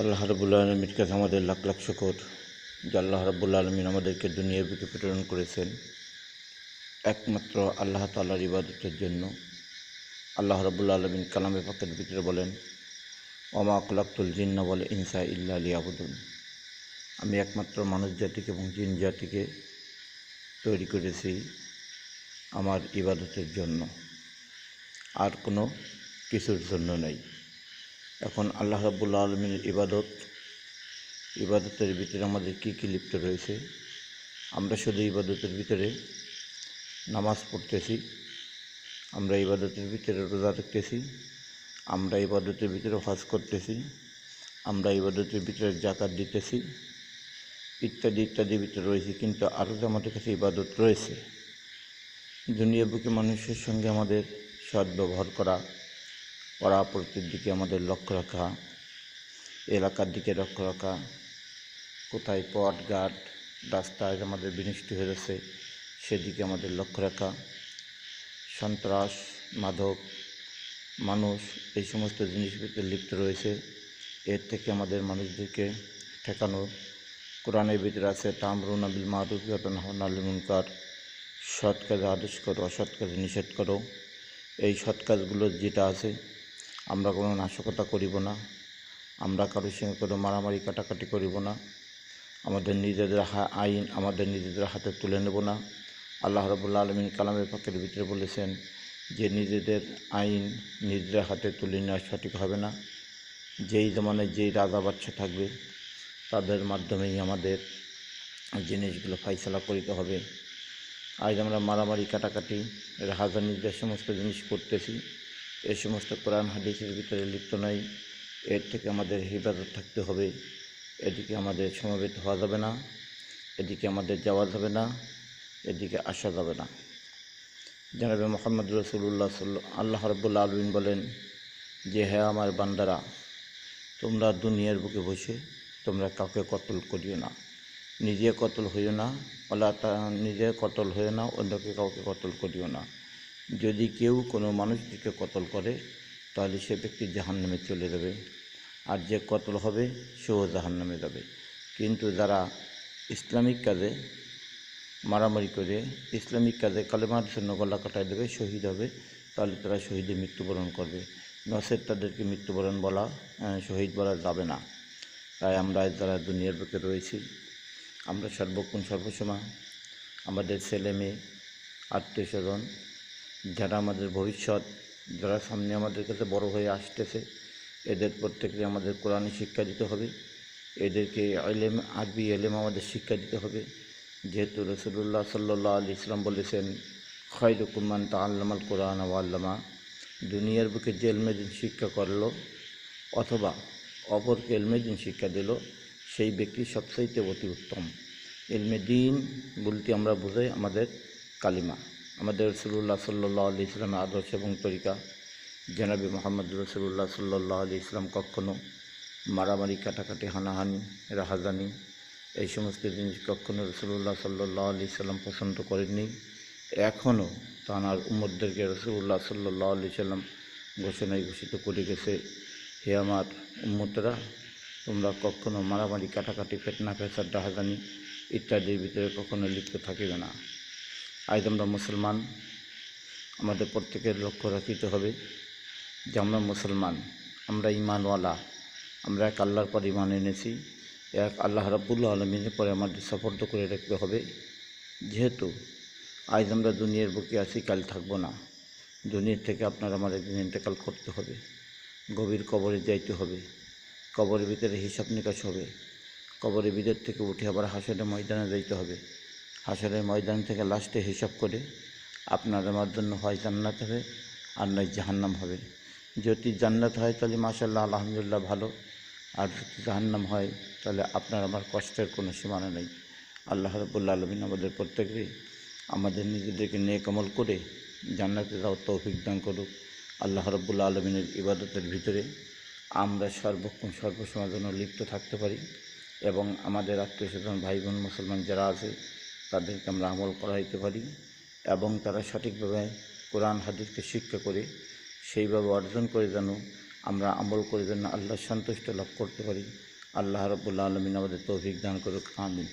আল্লাহ রাব্বুল আলামিনের কাছে আমাদের লাখ লাখ শুকর যে আল্লাহ রাব্বুল আলামিন আমাদেরকে দুনিয়ার বুকে প্রেরণ করেছেন একমাত্র আল্লাহ তাআলার ইবাদতের জন্য। আল্লাহ রাব্বুল আলামিন কালামে পাকের ভিতরে বলেন, ওমা খলাকতুল জিন্না ওয়াল ইনসা ইল্লা লিয়াবুদুন। আমি একমাত্র মানুষ জাতিকে এবং জিন জাতিকে তৈরি করেছি আমার ইবাদতের জন্য, আর কোনো কিছুর জন্য নয়। এখন আল্লাহ রাব্বুল আলামিনের ইবাদতের ভিতরে আমাদের কী কী লিপ্ত রয়েছে। আমরা শুধু ইবাদতের ভিতরে নামাজ পড়তেছি, আমরা ইবাদতের ভিতরে রোজা রাখতেছি, আমরা ইবাদতের ভিতরে হজ করতেছি, আমরা ইবাদতের ভিতরে যাকাত দিতেছি, ইত্যাদি ইত্যাদির ভিতরে রয়েছে। কিন্তু আরও যে আমাদের কাছে ইবাদত রয়েছে, দুনিয়া বুকে মানুষের সঙ্গে আমাদের সদ্ব্যবহার করা, পরাপরতির দিকে আমাদের লক্ষ্য রাখা, এলাকার দিকে লক্ষ্য রাখা, কোথায় পথঘাট রাস্তায় আমাদের বিনষ্ট হয়ে যাচ্ছে সেদিকে আমাদের লক্ষ্য রাখা, সন্ত্রাস, মাদক, মানুষ, এই সমস্ত জিনিসগুলোতে লিপ্ত রয়েছে। এর থেকে আমাদের মানুষদেরকে ঠেকানো কোরআনের ভিতরে আছে, তা'মুরুনা বিল মা'রুফ ওয়া তানহাউনা আনিল মুনকার, সৎ কাজে আদেশ করো, অসৎ কাজে নিষেধ করো। এই সৎ কাজগুলো যেটা আছে, আমরা কোনো নাশকতা করিব না, আমরা কারোর সঙ্গে কোনো মারামারি কাটাকাটি করিব না, আমাদের নিজেদের আইন আমাদের নিজেদের হাতে তুলে নেব না। আল্লাহ রাব্বুল আলামিন কালামে পাকের ভিতরে বলেছেন যে নিজেদের আইন নিজেদের হাতে তুলে নেওয়া সঠিক হবে না। যেই জমানায় যেই রাজা বাচ্চা থাকবে তাদের মাধ্যমেই আমাদের জিনিসগুলো ফাইসলা করিতে হবে। আজ আমরা মারামারি কাটাকাটি রাহাজানি যে সমস্ত জিনিস করতেছি, এই সমস্ত কোরআন হাদিসের ভিতরে লিপ্ত নয়। এর থেকে আমাদের হেফাজত থাকতে হবে। এদিকে আমাদের সমবেত হওয়া যাবে না, এদিকে আমাদের যাওয়া যাবে না, এদিকে আসা যাবে না। জনাবে মুহাম্মদ রাসূলুল্লাহ আল্লাহ রাব্বুল আলামিন বলেন যে, হে আমার বান্দারা, তোমরা দুনিয়ার বুকে বসে তোমরা কাউকে কতল করিও না, নিজে কতল হইও না, নিজে কতল হইও না, অন্যকে কাউকে কতল করিও না। যদি কেউ কোনো মানুষটিকে কতল করে তাহলে সে ব্যক্তি জাহান্নামে চলে যাবে, আর যে কতল হবে সেও জাহান্নামে যাবে। কিন্তু যারা ইসলামিক কাজে মারামারি করে ইসলামিক কাজে কালেমার জন্য গলা কাটায় দেবে, শহীদ হবে, তাহলে তারা শহীদে মৃত্যুবরণ করবে, নচেৎ তাদেরকে মৃত্যুবরণ বলা, শহীদ বলা যাবে না। তাই আমরা যারা দুনিয়ার বুকে রয়েছি, আমরা সর্বক্ষণ সর্বসময় আমাদের ছেলে মেয়ে, আত্মীয় স্বজন, যারা আমাদের ভবিষ্যৎ, যারা সামনে আমাদের কাছে বড় হয়ে আসতেছে, এদের প্রত্যেককে আমাদের কোরআনে শিক্ষা দিতে হবে, এদেরকে ইলম, আরবি ইলম আমাদের শিক্ষা দিতে হবে। যেহেতু রাসূলুল্লাহ সাল্লাল্লাহু আলাইহি ওয়াসাল্লাম বলেছেন, খায়রুকুম মান তাআল্লামাল কোরআন ওয়া আল্লামা। দুনিয়ার বুকে যে ইলমে দিন শিক্ষা করলো অথবা অপরকে ইলমে দিন শিক্ষা দিল, সেই ব্যক্তি সবচাইতে অতি উত্তম। ইলমে দিন বলতে আমরা বোঝাই আমাদের কালিমা, আমাদের রাসূলুল্লাহ সাল্লাল্লাহু আলাইহি ওয়াসাল্লামের আদর্শ এবং তরিকা। জনাবে মুহাম্মদ রাসূলুল্লাহ সাল্লাল্লাহু আলাইহি ওয়াসাল্লাম কখনো মারামারি কাটাকাটি, হানাহানি, রাহাজানি, এই সমস্ত জিনিস কখনো রাসূলুল্লাহ সাল্লাল্লাহু আলাইহি ওয়াসাল্লাম পছন্দ করেননি। এখনও তাঁর উম্মতদেরকে রাসূলুল্লাহ সাল্লাল্লাহু আলাইহি ওয়াসাল্লাম ঘোষণায় ঘোষিত করে গেছে, হে আমার উম্মতরা, তোমরা কখনো মারামারি কাটাকাটি, ফিতনা ফ্যাসাদ, রাহাজানি ইত্যাদির ভিতরে কখনো লিপ্ত থাকিবে না। আজ আমরা মুসলমান, আমাদের প্রত্যেকের লক্ষ্য রাখিতে হবে যে আমরা মুসলমান, আমরা ঈমানওয়ালা, আমরা এক আল্লাহর পর ঈমান এনেছি, এক আল্লাহ রাব্বুল আলামিনের পরে আমাদের সফর্দ করে রাখতে হবে। যেহেতু আজ আমরা দুনিয়ার বুকে আছি, কাল থাকবো না, দুনিয়ার থেকে আপনার আমার একদিন ইন্তেকাল করতে হবে, গভীর কবরে যাইতে হবে, কবরের ভিতরে হিসাব নিকাশ হবে, কবরের ভিতর থেকে উঠে আবার হাসরের ময়দানে যাইতে হবে। হাসরের ময়দান থেকে লাস্টে হিসাব করে আপনার আমার জন্য হয় জান্নাত হবে আর নয় জাহান্নাম হবে। যদি জান্নাত হয় তাহলে মাশাআল্লাহ, আলহামদুলিল্লাহ, ভালো, আর যদি জাহান্নাম হয় তাহলে আপনার আমার কষ্টের কোনো সীমানা নেই। আল্লাহ রাব্বুল আলামিন আমাদের প্রত্যেকে আমাদের নিজেদেরকে নেক আমল করে জান্নাতে যাওয়ার তৌফিক দান করুক। আল্লাহ রাব্বুল আলামিনের ইবাদতের ভিতরে আমরা সর্বক্ষণ সর্বসময় যেন লিপ্ত থাকতে পারি এবং আমাদের আত্মীয় স্বজন, ভাই বোন মুসলমান যারা আছে তাদেরকে আমরা আমল করাইতে পারি এবং তারা সঠিকভাবে কোরআন হাদিসকে শিক্ষা করে সেইভাবে অর্জন করে যেন আমরা আমল করে যেন আল্লাহর সন্তুষ্ট লাভ করতে পারি। আল্লাহ রাব্বুল আলামিন আমাদের তৌফিক দান করুক, আমিন।